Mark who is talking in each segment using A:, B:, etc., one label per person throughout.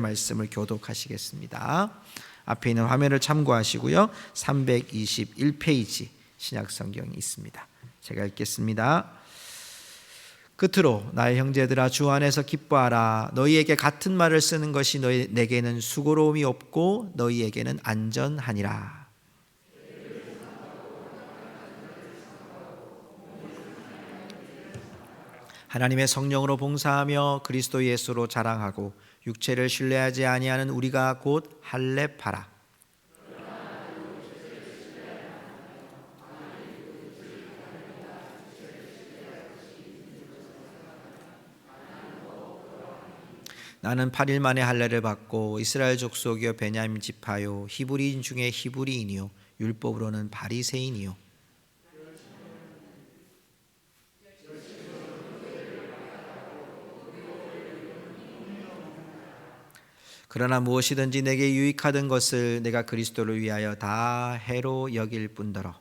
A: 말씀을 교독하시겠습니다. 앞에 있는 화면을 참고하시고요. 321페이지 신약성경이 있습니다. 제가 읽겠습니다. 끝으로 나의 형제들아 주 안에서 기뻐하라. 너희에게 같은 말을 쓰는 것이 내게는 수고로움이 없고 너희에게는 안전하니라. 하나님의 성령으로 봉사하며 그리스도 예수로 자랑하고 육체를 신뢰하지 아니하는 우리가 곧 할례파라. 나는 8일 만에 할례를 받고 이스라엘 족속이요 베냐민 지파요 히브리인 중에 히브리인이요 율법으로는 바리새인이요. 그러나 무엇이든지 내게 유익하던 것을 내가 그리스도를 위하여 다 해로 여길 뿐더러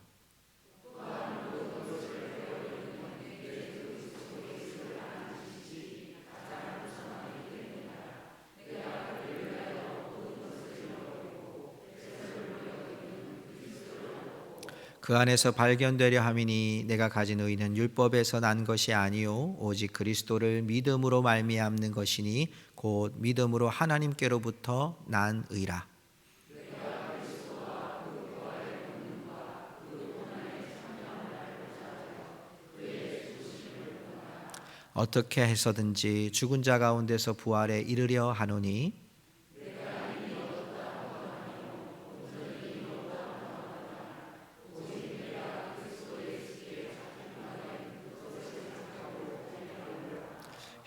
A: 그 안에서 발견되려 함이니 내가 가진 의는 율법에서 난 것이 아니요 오직 그리스도를 믿음으로 말미암는 것이니 곧 믿음으로 하나님께로부터 난 의라. 어떻게 해서든지 죽은 자 가운데서 부활에 이르려 하노니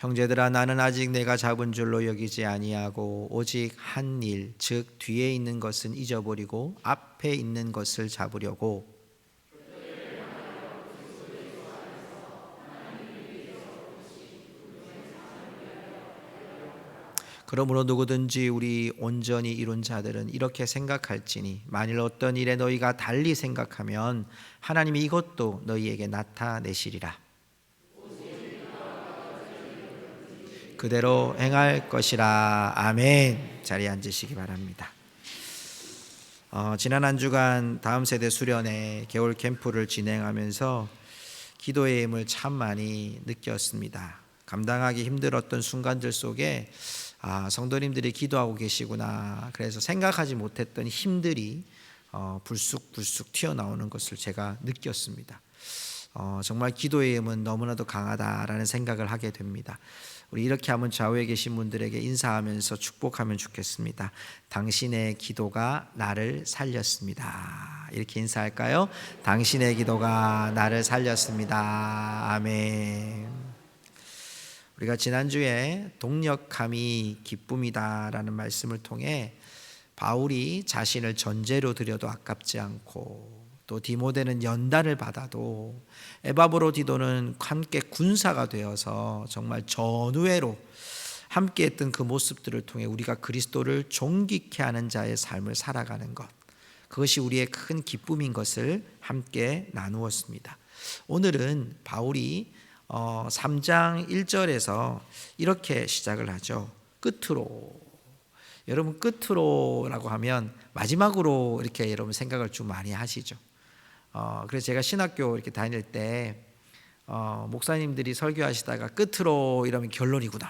A: 형제들아 나는 아직 내가 잡은 줄로 여기지 아니하고 오직 한 일 즉 뒤에 있는 것은 잊어버리고 앞에 있는 것을 잡으려고 그러므로 누구든지 우리 온전히 이룬 자들은 이렇게 생각할지니 만일 어떤 일에 너희가 달리 생각하면 하나님이 이것도 너희에게 나타내시리라. 그대로 행할 것이라. 아멘. 자리에 앉으시기 바랍니다. 지난 한 주간 다음 세대 수련회 겨울 캠프를 진행하면서 기도의 힘을 참 많이 느꼈습니다. 감당하기 힘들었던 순간들 속에 성도님들이 기도하고 계시구나. 그래서 생각하지 못했던 힘들이 불쑥불쑥 튀어나오는 것을 제가 느꼈습니다. 정말 기도의 힘은 너무나도 강하다라는 생각을 하게 됩니다. 우리 이렇게 하면 좌우에 계신 분들에게 인사하면서 축복하면 좋겠습니다. 당신의 기도가 나를 살렸습니다. 이렇게 인사할까요? 당신의 기도가 나를 살렸습니다. 아멘. 우리가 지난주에 동력함이 기쁨이다라는 말씀을 통해 바울이 자신을 전제로 드려도 아깝지 않고 또 디모데는 연단을 받아도 에바브로디도는 함께 군사가 되어서 정말 전우회로 함께 했던 그 모습들을 통해 우리가 그리스도를 존귀케 하는 자의 삶을 살아가는 것, 그것이 우리의 큰 기쁨인 것을 함께 나누었습니다. 오늘은 바울이 3장 1절에서 이렇게 시작을 하죠. 끝으로. 여러분 끝으로라고 하면 마지막으로 이렇게 여러분 생각을 좀 많이 하시죠. 그래서 제가 신학교 이렇게 다닐 때 목사님들이 설교하시다가 끝으로 이러면 결론이구나.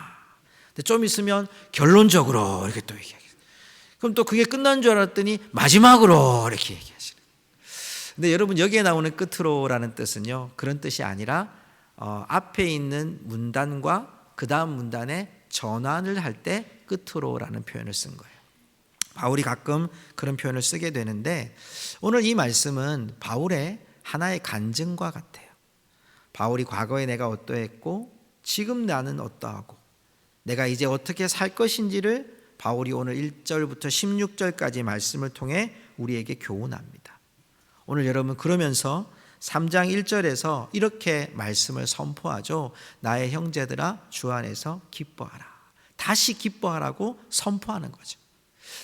A: 근데 좀 있으면 결론적으로 이렇게 또 얘기해요. 그럼 또 그게 끝난 줄 알았더니 마지막으로 이렇게 얘기하시는. 근데 여러분 여기에 나오는 끝으로라는 뜻은요 그런 뜻이 아니라 앞에 있는 문단과 그 다음 문단에 전환을 할 때 끝으로라는 표현을 쓴 거예요. 바울이 가끔 그런 표현을 쓰게 되는데 오늘 이 말씀은 바울의 하나의 간증과 같아요. 바울이 과거에 내가 어떠했고 지금 나는 어떠하고 내가 이제 어떻게 살 것인지를 바울이 오늘 1절부터 16절까지 말씀을 통해 우리에게 교훈합니다. 오늘 여러분 그러면서 3장 1절에서 이렇게 말씀을 선포하죠. 나의 형제들아 주 안에서 기뻐하라. 다시 기뻐하라고 선포하는 거죠.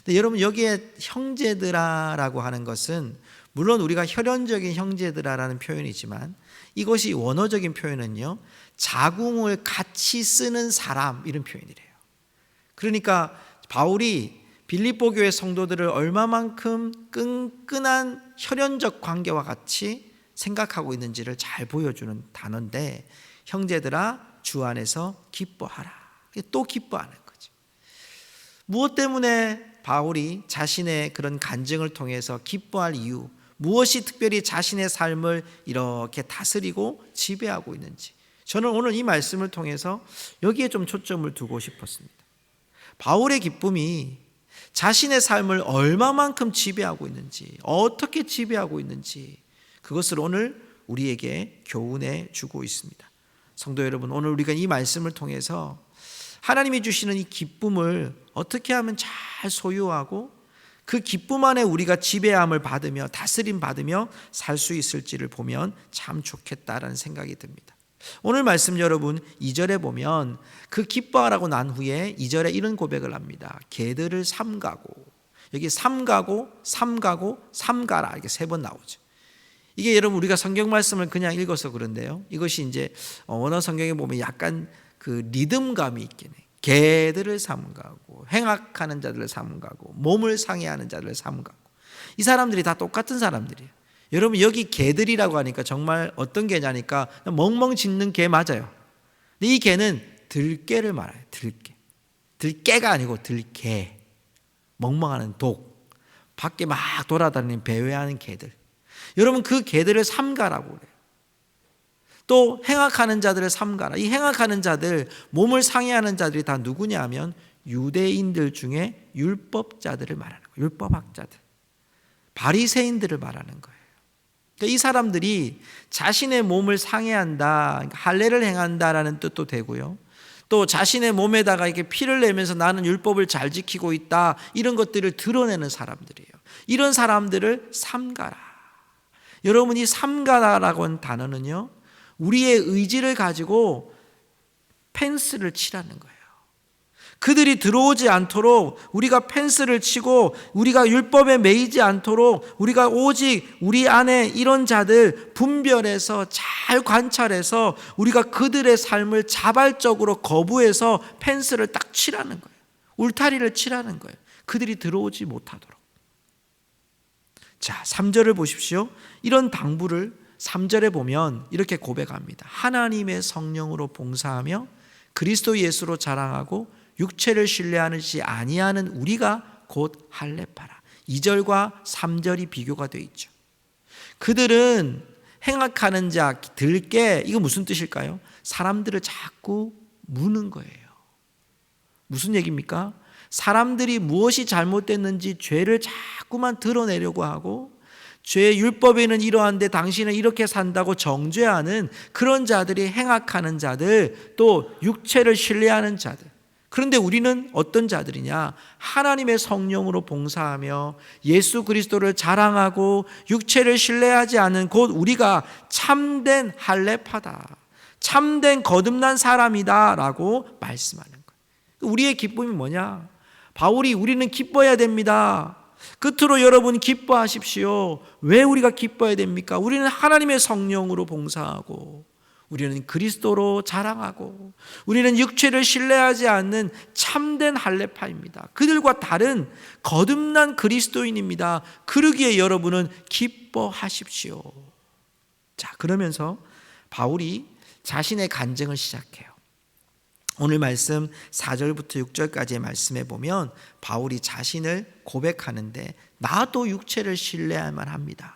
A: 근데 여러분 여기에 형제들아라고 하는 것은 물론 우리가 혈연적인 형제들아라는 표현이지만 이것이 원어적인 표현은요 자궁을 같이 쓰는 사람 이런 표현이래요. 그러니까 바울이 빌립보 교회 성도들을 얼마만큼 끈끈한 혈연적 관계와 같이 생각하고 있는지를 잘 보여주는 단어인데, 형제들아 주 안에서 기뻐하라. 또 기뻐하는 거죠. 무엇 때문에 바울이 자신의 그런 간증을 통해서 기뻐할 이유, 무엇이 특별히 자신의 삶을 이렇게 다스리고 지배하고 있는지, 저는 오늘 이 말씀을 통해서 여기에 좀 초점을 두고 싶었습니다. 바울의 기쁨이 자신의 삶을 얼마만큼 지배하고 있는지, 어떻게 지배하고 있는지, 그것을 오늘 우리에게 교훈해 주고 있습니다. 성도 여러분, 오늘 우리가 이 말씀을 통해서 하나님이 주시는 이 기쁨을 어떻게 하면 잘 소유하고 그 기쁨 안에 우리가 지배함을 받으며 다스림 받으며 살 수 있을지를 보면 참 좋겠다라는 생각이 듭니다. 오늘 말씀 여러분 2절에 보면 그 기뻐하라고 난 후에 2절에 이런 고백을 합니다. 개들을 삼가고, 여기 삼가고 삼가고 삼가라 이렇게 3번 나오죠. 이게 여러분 우리가 성경 말씀을 그냥 읽어서 그런데요, 이것이 이제 원어 성경에 보면 약간 그 리듬감이 있긴 해요. 개들을 삼가고, 행악하는 자들을 삼가고, 몸을 상해하는 자들을 삼가고. 이 사람들이 다 똑같은 사람들이에요. 여러분 여기 개들이라고 하니까 정말 어떤 개냐니까 멍멍 짖는 개 맞아요. 근데 이 개는 들개를 말해요. 들개. 들개가 아니고 들개. 멍멍하는 독. 밖에 막 돌아다니는 배회하는 개들. 여러분 그 개들을 삼가라고 그래요. 또 행악하는 자들을 삼가라. 이 행악하는 자들, 몸을 상해하는 자들이 다 누구냐 하면 유대인들 중에 율법자들을 말하는 거예요. 율법학자들. 바리새인들을 말하는 거예요. 그러니까 이 사람들이 자신의 몸을 상해한다, 할례를 행한다라는 뜻도 되고요. 또 자신의 몸에다가 이렇게 피를 내면서 나는 율법을 잘 지키고 있다, 이런 것들을 드러내는 사람들이에요. 이런 사람들을 삼가라. 여러분 이 삼가라라고 하는 단어는요, 우리의 의지를 가지고 펜스를 치라는 거예요. 그들이 들어오지 않도록 우리가 펜스를 치고 우리가 율법에 매이지 않도록 우리가 오직 우리 안에 이런 자들 분별해서 잘 관찰해서 우리가 그들의 삶을 자발적으로 거부해서 펜스를 딱 치라는 거예요. 울타리를 치라는 거예요. 그들이 들어오지 못하도록. 자, 3절을 보십시오. 이런 당부를 3절에 보면 이렇게 고백합니다. 하나님의 성령으로 봉사하며 그리스도 예수로 자랑하고 육체를 신뢰하지 아니하는 우리가 곧 할례파라. 2절과 3절이 비교가 되어 있죠. 그들은 행악하는 자, 들깨, 이거 무슨 뜻일까요? 사람들을 자꾸 무는 거예요. 무슨 얘기입니까? 사람들이 무엇이 잘못됐는지 죄를 자꾸만 드러내려고 하고 죄의 율법에는 이러한데 당신은 이렇게 산다고 정죄하는 그런 자들이 행악하는 자들, 또 육체를 신뢰하는 자들. 그런데 우리는 어떤 자들이냐? 하나님의 성령으로 봉사하며 예수 그리스도를 자랑하고 육체를 신뢰하지 않은 곧 우리가 참된 할례파다, 참된 거듭난 사람이다 라고 말씀하는 거예요. 우리의 기쁨이 뭐냐? 바울이 우리는 기뻐해야 됩니다. 끝으로 여러분 기뻐하십시오. 왜 우리가 기뻐해야 됩니까? 우리는 하나님의 성령으로 봉사하고 우리는 그리스도로 자랑하고 우리는 육체를 신뢰하지 않는 참된 할례파입니다. 그들과 다른 거듭난 그리스도인입니다. 그러기에 여러분은 기뻐하십시오. 자, 그러면서 바울이 자신의 간증을 시작해요. 오늘 말씀 4절부터 6절까지의 말씀에 보면 바울이 자신을 고백하는데 나도 육체를 신뢰할만 합니다.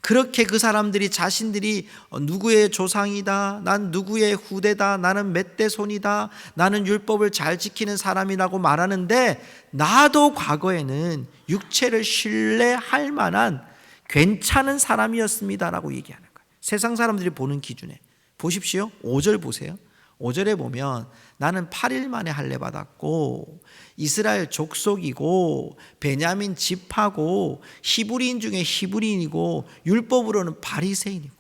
A: 그렇게 그 사람들이 자신들이 누구의 조상이다, 난 누구의 후대다, 나는 몇 대 손이다, 나는 율법을 잘 지키는 사람이라고 말하는데 나도 과거에는 육체를 신뢰할 만한 괜찮은 사람이었습니다라고 얘기하는 거예요. 세상 사람들이 보는 기준에. 보십시오. 5절 보세요. 5절에 보면 나는 8일 만에 할례 받았고 이스라엘 족속이고 베냐민 지파고 히브리인 중에 히브리인이고 율법으로는 바리새인이고.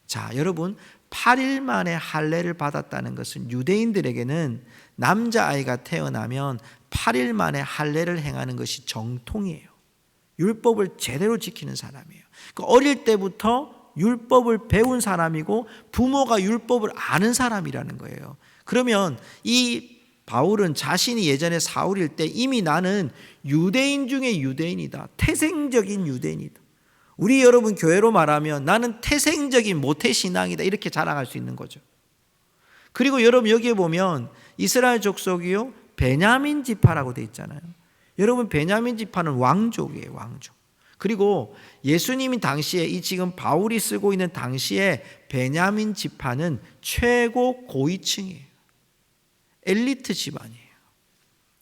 A: 자, 여러분 8일 만에 할례를 받았다는 것은 유대인들에게는 남자아이가 태어나면 8일 만에 할례를 행하는 것이 정통이에요. 율법을 제대로 지키는 사람이에요. 그러니까 어릴 때부터 율법을 배운 사람이고 부모가 율법을 아는 사람이라는 거예요. 그러면 이 바울은 자신이 예전에 사울일 때 이미 나는 유대인 중에 유대인이다. 태생적인 유대인이다. 우리 여러분 교회로 말하면 나는 태생적인 모태신앙이다. 이렇게 자랑할 수 있는 거죠. 그리고 여러분 여기에 보면 이스라엘 족속이요 베냐민 지파라고 되어 있잖아요. 여러분 베냐민 지파는 왕족이에요. 왕족. 그리고 예수님이 당시에 이 지금 바울이 쓰고 있는 당시에 베냐민 지파는 최고 고위층이에요. 엘리트 집안이에요.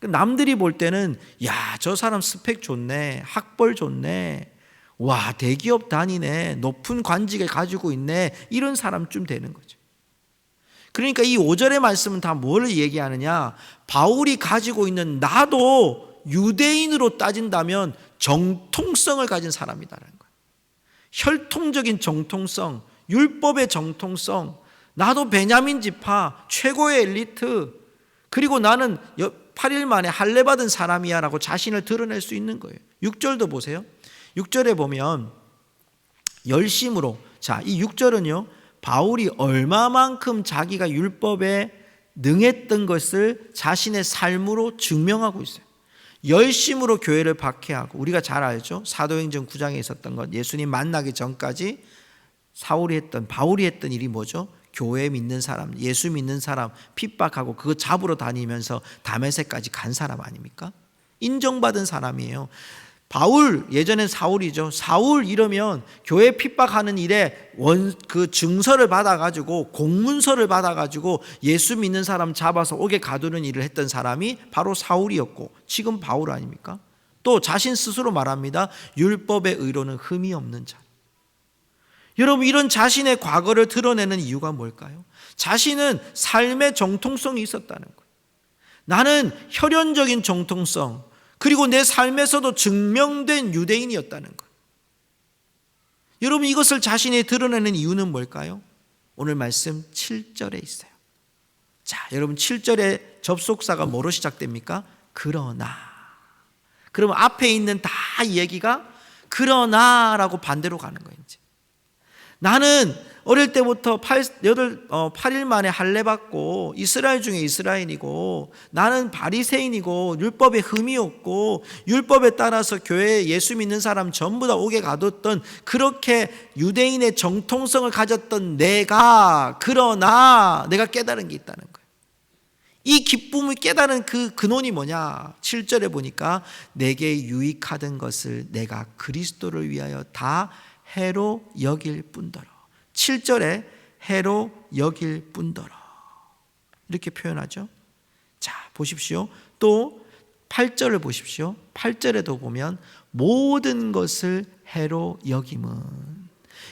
A: 남들이 볼 때는 야, 저 사람 스펙 좋네, 학벌 좋네, 와 대기업 다니네, 높은 관직을 가지고 있네, 이런 사람쯤 되는 거죠. 그러니까 이 5절의 말씀은 다 뭘 얘기하느냐, 바울이 가지고 있는 나도 유대인으로 따진다면 정통성을 가진 사람이다라는 거예요. 혈통적인 정통성, 율법의 정통성, 나도 베냐민 지파 최고의 엘리트, 그리고 나는 8일 만에 할례 받은 사람이야 라고 자신을 드러낼 수 있는 거예요. 6절도 보세요. 6절에 보면 열심으로, 자, 이 6절은요 바울이 얼마만큼 자기가 율법에 능했던 것을 자신의 삶으로 증명하고 있어요. 열심으로 교회를 박해하고, 우리가 잘 알죠. 사도행전 9장에 있었던 것, 예수님 만나기 전까지 바울이 했던 일이 뭐죠? 교회 믿는 사람, 예수 믿는 사람 핍박하고 그거 잡으러 다니면서 다메섹까지 간 사람 아닙니까? 인정받은 사람이에요. 바울, 예전엔 사울이죠. 사울 이러면 교회 핍박하는 일에 그 증서를 받아가지고, 공문서를 받아가지고 예수 믿는 사람 잡아서 옥에 가두는 일을 했던 사람이 바로 사울이었고, 지금 바울 아닙니까? 또 자신 스스로 말합니다. 율법의 의로는 흠이 없는 자. 여러분, 이런 자신의 과거를 드러내는 이유가 뭘까요? 자신은 삶의 정통성이 있었다는 거예요. 나는 혈연적인 정통성, 그리고 내 삶에서도 증명된 유대인이었다는 것. 여러분, 이것을 자신이 드러내는 이유는 뭘까요? 오늘 말씀 7절에 있어요. 자, 여러분 7절의 접속사가 뭐로 시작됩니까? 그러나. 그러면 앞에 있는 다 얘기가 그러나라고 반대로 가는 거예요. 이제. 나는 어릴 때부터 8일 만에 할례 받고 이스라엘 중에 이스라엘이고, 나는 바리새인이고 율법에 흠이 없고 율법에 따라서 교회에 예수 믿는 사람 전부 다 옥에 가뒀던, 그렇게 유대인의 정통성을 가졌던 그러나 내가 깨달은 게 있다는 거예요. 이 기쁨을 깨달은 그 근원이 뭐냐? 7절에 보니까 내게 유익하던 것을 내가 그리스도를 위하여 다 해로 여길 뿐더러. 7절에 해로 여길 뿐더러 이렇게 표현하죠. 자, 보십시오. 또 8절을 보십시오. 8절에도 보면 모든 것을 해로 여김은,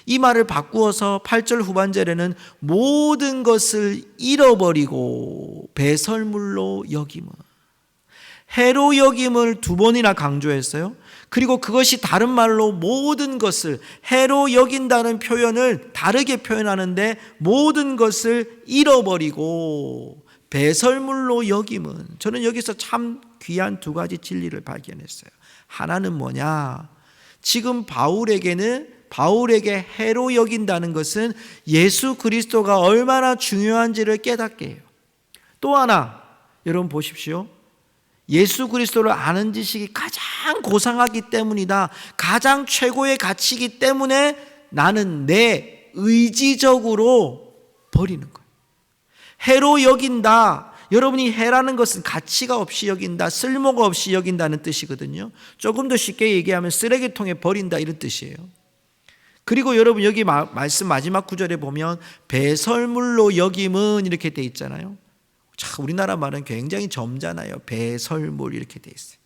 A: 이 말을 바꾸어서 8절 후반절에는 모든 것을 잃어버리고 배설물로 여김은, 해로 여김을 2번이나 강조했어요. 그리고 그것이 다른 말로 모든 것을, 해로 여긴다는 표현을 다르게 표현하는데 모든 것을 잃어버리고 배설물로 여김은, 저는 여기서 참 귀한 2가지 진리를 발견했어요. 하나는 뭐냐? 지금 바울에게 해로 여긴다는 것은 예수 그리스도가 얼마나 중요한지를 깨닫게 해요. 또 하나, 여러분 보십시오. 예수 그리스도를 아는 지식이 가장 고상하기 때문이다. 가장 최고의 가치이기 때문에 나는 내 의지적으로 버리는 거예요. 해로 여긴다. 여러분이 해라는 것은 가치가 없이 여긴다, 쓸모가 없이 여긴다는 뜻이거든요. 조금 더 쉽게 얘기하면 쓰레기통에 버린다, 이런 뜻이에요. 그리고 여러분 여기 말씀 마지막 구절에 보면 배설물로 여김은 이렇게 돼 있잖아요. 자, 우리나라 말은 굉장히 점잖아요. 배설물 이렇게 돼 있어요.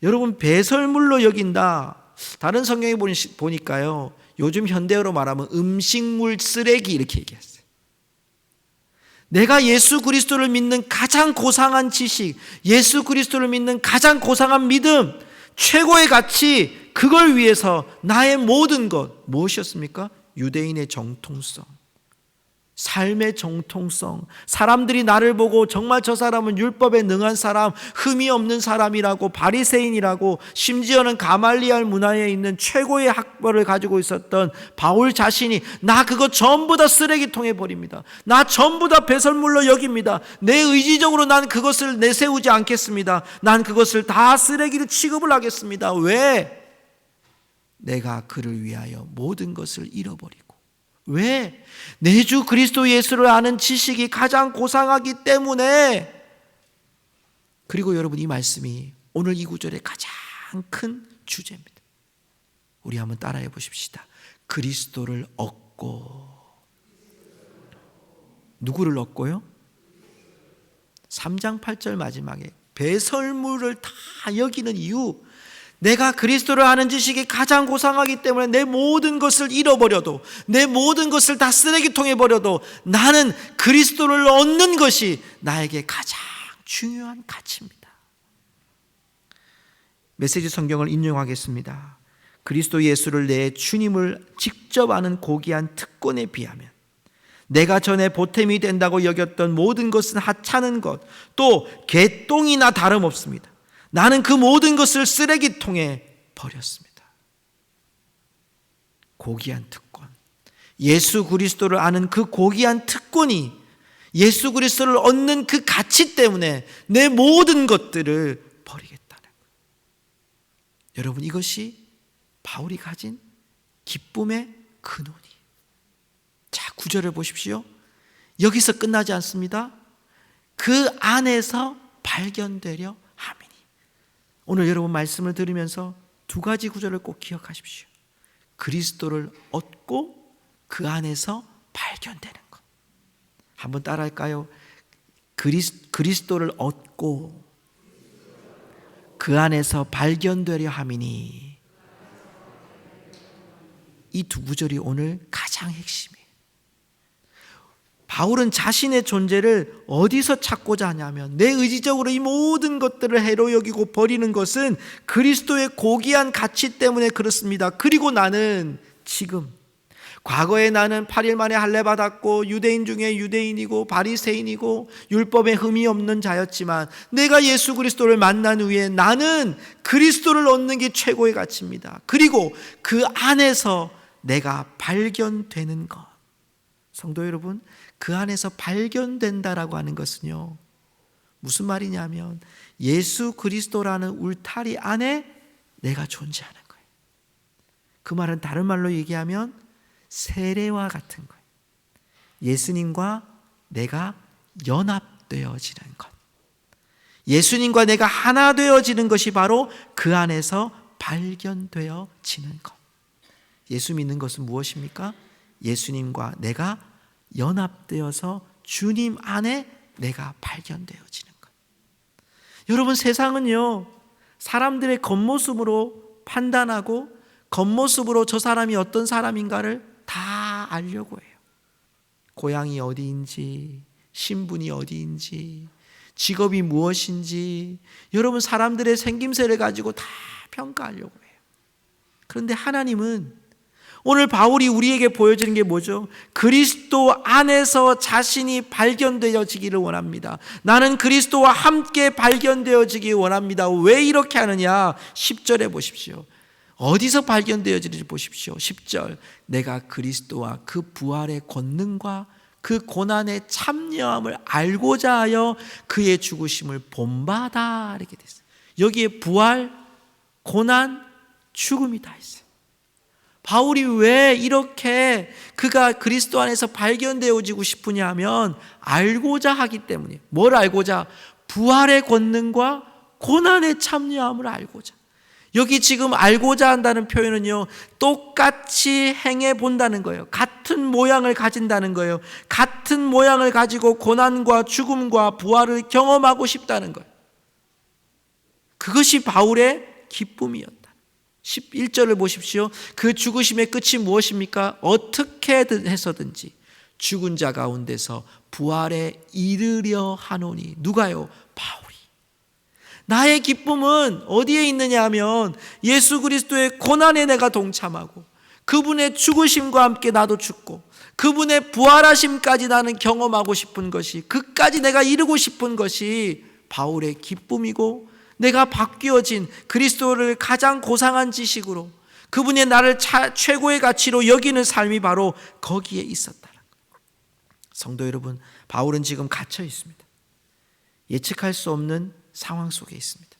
A: 여러분, 배설물로 여긴다. 다른 성경에 보니까요, 요즘 현대어로 말하면 음식물 쓰레기 이렇게 얘기했어요. 내가 예수 그리스도를 믿는 가장 고상한 지식, 예수 그리스도를 믿는 가장 고상한 믿음, 최고의 가치, 그걸 위해서 나의 모든 것, 무엇이었습니까? 유대인의 정통성, 삶의 정통성, 사람들이 나를 보고 정말 저 사람은 율법에 능한 사람, 흠이 없는 사람이라고, 바리새인이라고, 심지어는 가말리알 문화에 있는 최고의 학벌을 가지고 있었던 바울 자신이 나 그거 전부 다 쓰레기통에 버립니다. 나 전부 다 배설물로 여깁니다. 내 의지적으로 난 그것을 내세우지 않겠습니다. 난 그것을 다 쓰레기로 취급을 하겠습니다. 왜? 내가 그를 위하여 모든 것을 잃어버리고. 왜? 내 주 그리스도 예수를 아는 지식이 가장 고상하기 때문에. 그리고 여러분, 이 말씀이 오늘 이 구절의 가장 큰 주제입니다. 우리 한번 따라해 보십시다. 그리스도를 얻고. 누구를 얻고요? 3장 8절 마지막에 배설물을 다 여기는 이유, 내가 그리스도를 아는 지식이 가장 고상하기 때문에 내 모든 것을 잃어버려도, 내 모든 것을 다 쓰레기통에 버려도 나는 그리스도를 얻는 것이 나에게 가장 중요한 가치입니다. 메시지 성경을 인용하겠습니다. 그리스도 예수를 내 주님을 직접 아는 고귀한 특권에 비하면 내가 전에 보탬이 된다고 여겼던 모든 것은 하찮은 것, 또 개똥이나 다름없습니다. 나는 그 모든 것을 쓰레기통에 버렸습니다. 고귀한 특권, 예수 그리스도를 아는 그 고귀한 특권이, 예수 그리스도를 얻는 그 가치 때문에 내 모든 것들을 버리겠다는 거예요. 여러분, 이것이 바울이 가진 기쁨의 근원이에요. 자, 9절을 보십시오. 여기서 끝나지 않습니다. 그 안에서 발견되려 함이니. 오늘 여러분 말씀을 들으면서 두 가지 구절을 꼭 기억하십시오. 그리스도를 얻고 그 안에서 발견되는 것. 한번 따라할까요? 그리스도를 얻고 그 안에서 발견되려 함이니. 이 두 구절이 오늘 가장 핵심이에요. 바울은 자신의 존재를 어디서 찾고자 하냐면, 내 의지적으로 이 모든 것들을 해로 여기고 버리는 것은 그리스도의 고귀한 가치 때문에 그렇습니다. 그리고 나는 지금, 과거에 나는 8일 만에 할례 받았고 유대인 중에 유대인이고 바리새인이고 율법에 흠이 없는 자였지만, 내가 예수 그리스도를 만난 후에 나는 그리스도를 얻는 게 최고의 가치입니다. 그리고 그 안에서 내가 발견되는 것. 성도 여러분, 그 안에서 발견된다라고 하는 것은요, 무슨 말이냐면 예수 그리스도라는 울타리 안에 내가 존재하는 거예요. 그 말은 다른 말로 얘기하면 세례와 같은 거예요. 예수님과 내가 연합되어지는 것, 예수님과 내가 하나 되어지는 것이 바로 그 안에서 발견되어지는 것. 예수 믿는 것은 무엇입니까? 예수님과 내가 연합되어서 주님 안에 내가 발견되어지는 것. 여러분, 세상은요, 사람들의 겉모습으로 판단하고 겉모습으로 저 사람이 어떤 사람인가를 다 알려고 해요. 고향이 어디인지, 신분이 어디인지, 직업이 무엇인지, 여러분 사람들의 생김새를 가지고 다 평가하려고 해요. 그런데 하나님은 오늘 바울이 우리에게 보여주는 게 뭐죠? 그리스도 안에서 자신이 발견되어지기를 원합니다. 나는 그리스도와 함께 발견되어지기 원합니다. 왜 이렇게 하느냐? 10절에 보십시오. 어디서 발견되어지는지 보십시오. 10절, 내가 그리스도와 그 부활의 권능과 그 고난의 참여함을 알고자 하여 그의 죽으심을 본받아. 이렇게 됐어요. 여기에 부활, 고난, 죽음이 다 있어요. 바울이 왜 이렇게 그가 그리스도 안에서 발견되어지고 싶으냐 하면, 알고자 하기 때문이에요. 뭘 알고자? 부활의 권능과 고난의 참여함을 알고자. 여기 지금 알고자 한다는 표현은요, 똑같이 행해 본다는 거예요. 같은 모양을 가진다는 거예요. 같은 모양을 가지고 고난과 죽음과 부활을 경험하고 싶다는 거예요. 그것이 바울의 기쁨이었다. 11절을 보십시오. 그 죽으심의 끝이 무엇입니까? 어떻게 해서든지 죽은 자 가운데서 부활에 이르려 하노니. 누가요? 바울이. 나의 기쁨은 어디에 있느냐 하면 예수 그리스도의 고난에 내가 동참하고 그분의 죽으심과 함께 나도 죽고 그분의 부활하심까지 나는 경험하고 싶은 것이, 그까지 내가 이루고 싶은 것이 바울의 기쁨이고, 내가 바뀌어진 그리스도를 가장 고상한 지식으로 그분의 나를 최고의 가치로 여기는 삶이 바로 거기에 있었다는 거예요. 성도 여러분, 바울은 지금 갇혀 있습니다. 예측할 수 없는 상황 속에 있습니다.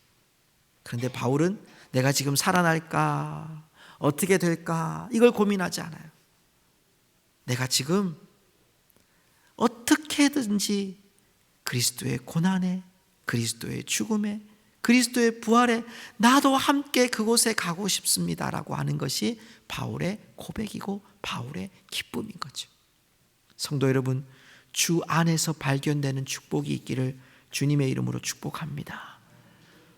A: 그런데 바울은 내가 지금 살아날까, 어떻게 될까, 이걸 고민하지 않아요. 내가 지금 어떻게든지 그리스도의 고난에, 그리스도의 죽음에, 그리스도의 부활에 나도 함께 그곳에 가고 싶습니다라고 하는 것이 바울의 고백이고 바울의 기쁨인 거죠. 성도 여러분, 주 안에서 발견되는 축복이 있기를 주님의 이름으로 축복합니다.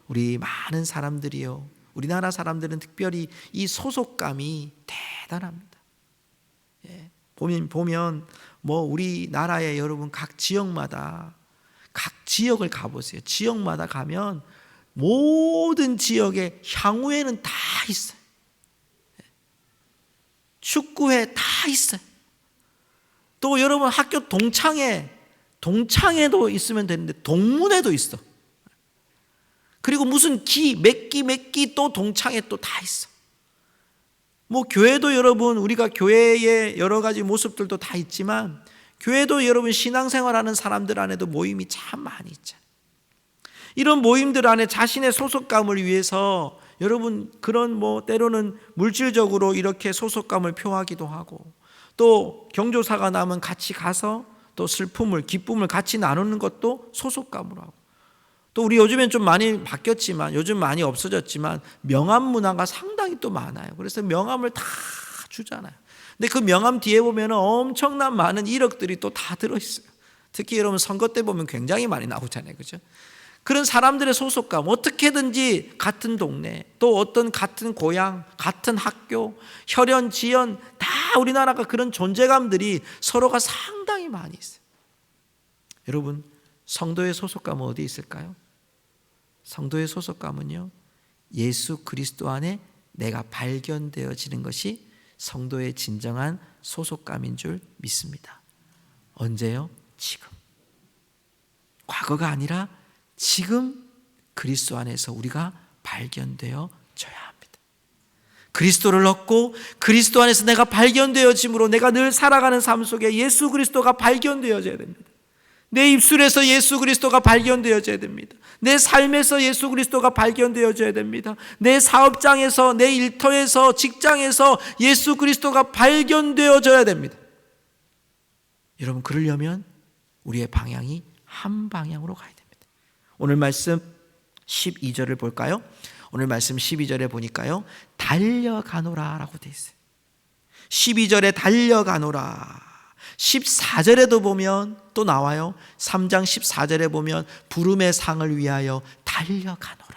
A: 우리 많은 사람들이요, 우리나라 사람들은 특별히 이 소속감이 대단합니다. 예, 보면 뭐 우리나라의 여러분 각 지역마다, 각 지역을 가보세요. 지역마다 가면 모든 지역에 향후에는 다 있어요. 축구회 다 있어요. 또 여러분 학교 동창회도 있으면 되는데 동문회도 있어. 그리고 무슨 몇 기 또 동창회 또 다 있어. 뭐 교회도 여러분, 우리가 교회의 여러 가지 모습들도 다 있지만 교회도 여러분 신앙생활하는 사람들 안에도 모임이 참 많이 있잖아요. 이런 모임들 안에 자신의 소속감을 위해서 여러분 그런 뭐 때로는 물질적으로 이렇게 소속감을 표하기도 하고, 또 경조사가 나면 같이 가서 또 슬픔을, 기쁨을 같이 나누는 것도 소속감으로 하고, 또 우리 요즘엔 좀 많이 바뀌었지만, 요즘 많이 없어졌지만 명함 문화가 상당히 또 많아요. 그래서 명함을 다 주잖아요. 근데 그 명함 뒤에 보면 엄청난 많은 1억들이 또 다 들어있어요. 특히 여러분 선거 때 보면 굉장히 많이 나오잖아요. 그죠? 그런 사람들의 소속감, 어떻게든지 같은 동네, 또 어떤 같은 고향, 같은 학교, 혈연, 지연, 다 우리나라가 그런 존재감들이 서로가 상당히 많이 있어요. 여러분, 성도의 소속감은 어디 있을까요? 성도의 소속감은요, 예수 그리스도 안에 내가 발견되어지는 것이 성도의 진정한 소속감인 줄 믿습니다. 언제요? 지금. 과거가 아니라 지금 그리스도 안에서 우리가 발견되어져야 합니다. 그리스도를 얻고 그리스도 안에서 내가 발견되어짐으로 내가 늘 살아가는 삶 속에 예수 그리스도가 발견되어져야 됩니다. 내 입술에서 예수 그리스도가 발견되어져야 됩니다. 내 삶에서 예수 그리스도가 발견되어져야 됩니다. 내 사업장에서, 내 일터에서, 직장에서 예수 그리스도가 발견되어져야 됩니다. 여러분, 그러려면 우리의 방향이 한 방향으로 가야 됩니다. 오늘 말씀 12절을 볼까요? 오늘 말씀 12절에 보니까요, 달려가노라 라고 되어 있어요. 12절에 달려가노라. 14절에도 보면 또 나와요. 3장 14절에 보면 부름의 상을 위하여 달려가노라.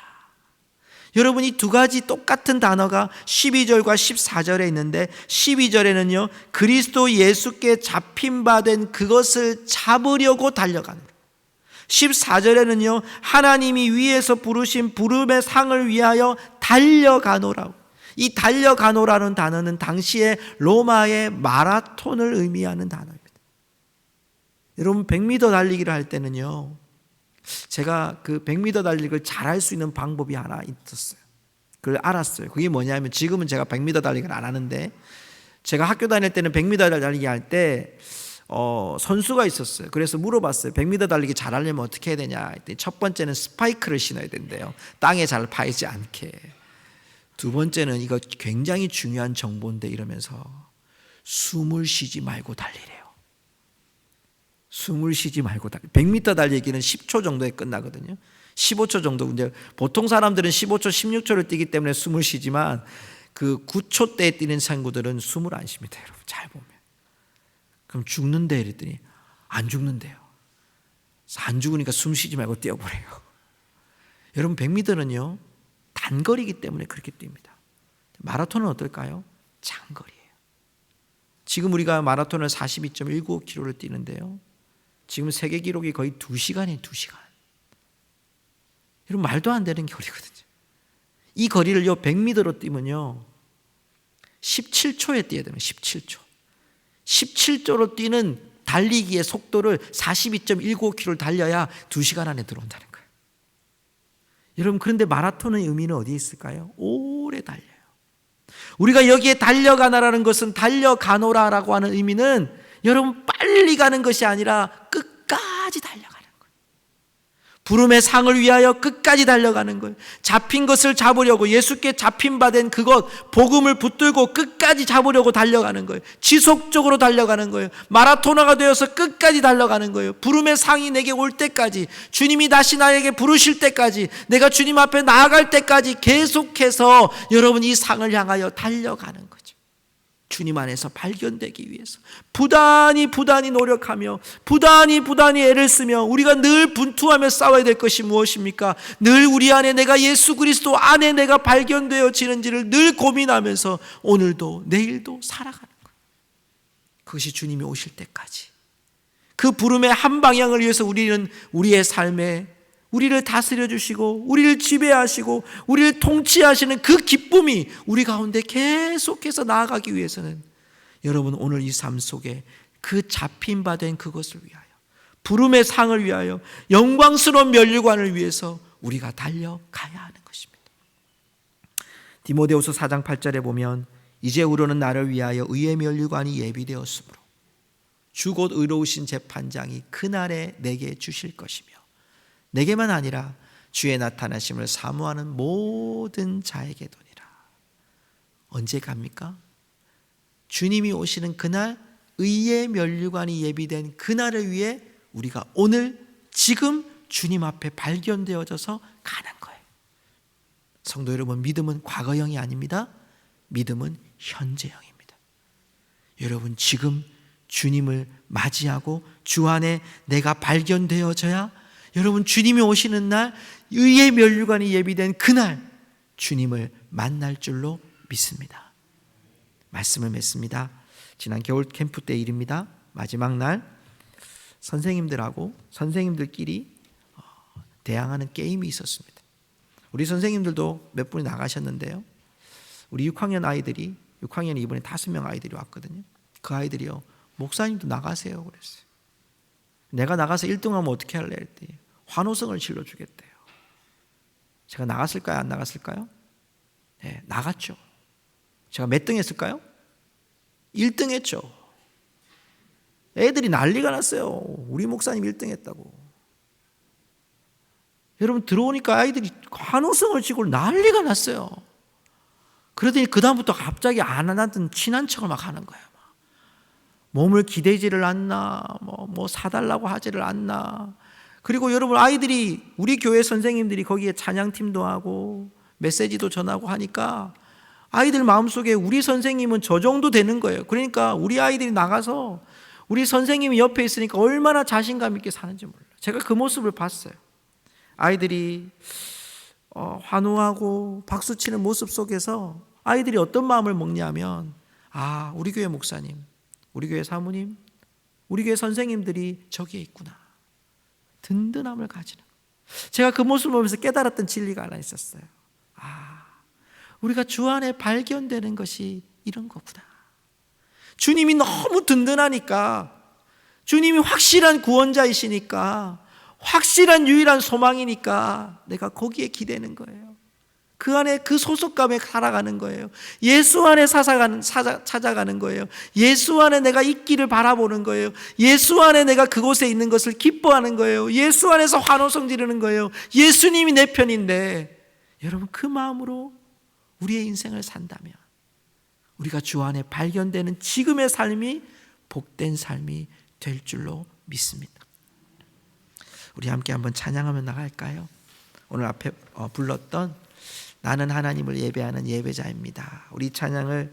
A: 여러분, 이 두 가지 똑같은 단어가 12절과 14절에 있는데, 12절에는요 그리스도 예수께 잡힌 바 된 그것을 잡으려고 달려가노라. 14절에는요 하나님이 위에서 부르신 부름의 상을 위하여 달려가노라고. 이 달려가노라는 단어는 당시에 로마의 마라톤을 의미하는 단어입니다. 여러분, 100m 달리기를 할 때는요, 제가 그 100m 달리기를 잘할 수 있는 방법이 하나 있었어요. 그걸 알았어요. 그게 뭐냐면, 지금은 제가 100m 달리기를 안 하는데, 제가 학교 다닐 때는 100m 달리기 할 때 선수가 있었어요. 그래서 물어봤어요. 100m 달리기 잘하려면 어떻게 해야 되냐 했더니, 첫 번째는 스파이크를 신어야 된대요. 땅에 잘 파이지 않게. 두 번째는, 이거 굉장히 중요한 정보인데, 이러면서 숨을 쉬지 말고 달리래요. 숨을 쉬지 말고 100m 달리기는 10초 정도에 끝나거든요. 15초 정도. 이제 보통 사람들은 15초, 16초를 뛰기 때문에 숨을 쉬지만, 그 9초대에 뛰는 친구들은 숨을 안 쉽니다. 여러분, 잘 보면. 그럼 죽는데 이랬더니 안 죽는데요. 안 죽으니까 숨 쉬지 말고 뛰어보래요. 여러분, 100m는요 단거리이기 때문에 그렇게 뜁니다. 마라톤은 어떨까요? 장거리예요. 지금 우리가 마라톤을 42.195km를 뛰는데요, 지금 세계 기록이 거의 2시간이에요. 2시간. 여러분, 말도 안 되는 거리거든요. 이 거리를요 100m로 뛰면요 17초에 뛰어야 됩니다. 17초. 17초로 뛰는 달리기의 속도를 42.195km를 달려야 2시간 안에 들어온다는 거예요. 여러분, 그런데 마라톤의 의미는 어디에 있을까요? 오래 달려요. 우리가 여기에 달려가라는 것은 달려가노라라고 하는 의미는 여러분 빨리 가는 것이 아니라 끝까지 달려가는 거예요. 부름의 상을 위하여 끝까지 달려가는 거예요. 잡힌 것을 잡으려고, 예수께 잡힌 바 된 그것, 복음을 붙들고 끝까지 잡으려고 달려가는 거예요. 지속적으로 달려가는 거예요. 마라토너가 되어서 끝까지 달려가는 거예요. 부름의 상이 내게 올 때까지, 주님이 다시 나에게 부르실 때까지, 내가 주님 앞에 나아갈 때까지 계속해서 여러분 이 상을 향하여 달려가는 거죠. 주님 안에서 발견되기 위해서 부단히 노력하며 부단히 애를 쓰며, 우리가 늘 분투하며 싸워야 될 것이 무엇입니까? 늘 우리 안에 내가 예수 그리스도 안에 내가 발견되어지는지를 늘 고민하면서 오늘도 내일도 살아가는 거예요. 그것이 주님이 오실 때까지, 그 부름의 한 방향을 위해서 우리는 우리의 삶에 우리를 다스려 주시고 우리를 지배하시고 우리를 통치하시는 그 기쁨이 우리 가운데 계속해서 나아가기 위해서는 여러분 오늘 이 삶 속에 그 잡힌 바 된 그것을 위하여, 부름의 상을 위하여, 영광스러운 면류관을 위해서 우리가 달려가야 하는 것입니다. 디모데후서 4장 8절에 보면 이제 우러는 나를 위하여 의의 면류관이 예비되었으므로 주 곧 의로우신 재판장이 그날에 내게 주실 것이며 내게만 아니라 주의 나타나심을 사모하는 모든 자에게 도니라. 언제 갑니까? 주님이 오시는 그날, 의의 면류관이 예비된 그날을 위해 우리가 오늘 지금 주님 앞에 발견되어져서 가는 거예요. 성도 여러분, 믿음은 과거형이 아닙니다. 믿음은 현재형입니다. 여러분, 지금 주님을 맞이하고 주 안에 내가 발견되어져야 여러분 주님이 오시는 날, 의의 면류관이 예비된 그날 주님을 만날 줄로 믿습니다. 말씀을 맺습니다. 지난 겨울 캠프 때 일입니다. 마지막 날 선생님들끼리 대항하는 게임이 있었습니다. 우리 선생님들도 몇 분이 나가셨는데요, 우리 6학년 아이들이, 6학년에 이번에 5명 아이들이 왔거든요. 그 아이들이요, 목사님도 나가세요 그랬어요. 내가 나가서 1등하면 어떻게 할래 했더니 환호성을 질러주겠대요. 제가 나갔을까요? 안 나갔을까요? 네, 나갔죠. 제가 몇 등 했을까요? 1등 했죠. 애들이 난리가 났어요. 우리 목사님 1등 했다고. 여러분, 들어오니까 아이들이 환호성을 치고 난리가 났어요. 그러더니 그 다음부터 갑자기 안 하던 친한 척을 막 하는 거예요. 몸을 기대지를 않나, 뭐 사달라고 하지를 않나. 그리고 여러분, 아이들이, 우리 교회 선생님들이 거기에 찬양팀도 하고 메시지도 전하고 하니까 아이들 마음속에 우리 선생님은 저 정도 되는 거예요. 그러니까 우리 아이들이 나가서 우리 선생님이 옆에 있으니까 얼마나 자신감 있게 사는지 몰라요. 제가 그 모습을 봤어요. 아이들이 환호하고 박수치는 모습 속에서 아이들이 어떤 마음을 먹냐면, 아, 우리 교회 목사님, 우리 교회 사모님, 우리 교회 선생님들이 저기에 있구나. 든든함을 가지는. 제가 그 모습을 보면서 깨달았던 진리가 하나 있었어요. 아, 우리가 주 안에 발견되는 것이 이런 거구나. 주님이 너무 든든하니까, 주님이 확실한 구원자이시니까, 확실한 유일한 소망이니까 내가 거기에 기대는 거예요. 그 안에 그 소속감에 살아가는 거예요. 예수 안에 찾아가는 거예요. 예수 안에 내가 있기를 바라보는 거예요. 예수 안에 내가 그곳에 있는 것을 기뻐하는 거예요. 예수 안에서 환호성 지르는 거예요. 예수님이 내 편인데, 여러분 그 마음으로 우리의 인생을 산다면 우리가 주 안에 발견되는 지금의 삶이 복된 삶이 될 줄로 믿습니다. 우리 함께 한번 찬양하며 나갈까요? 오늘 앞에 불렀던 나는 하나님을 예배하는 예배자입니다. 우리 찬양을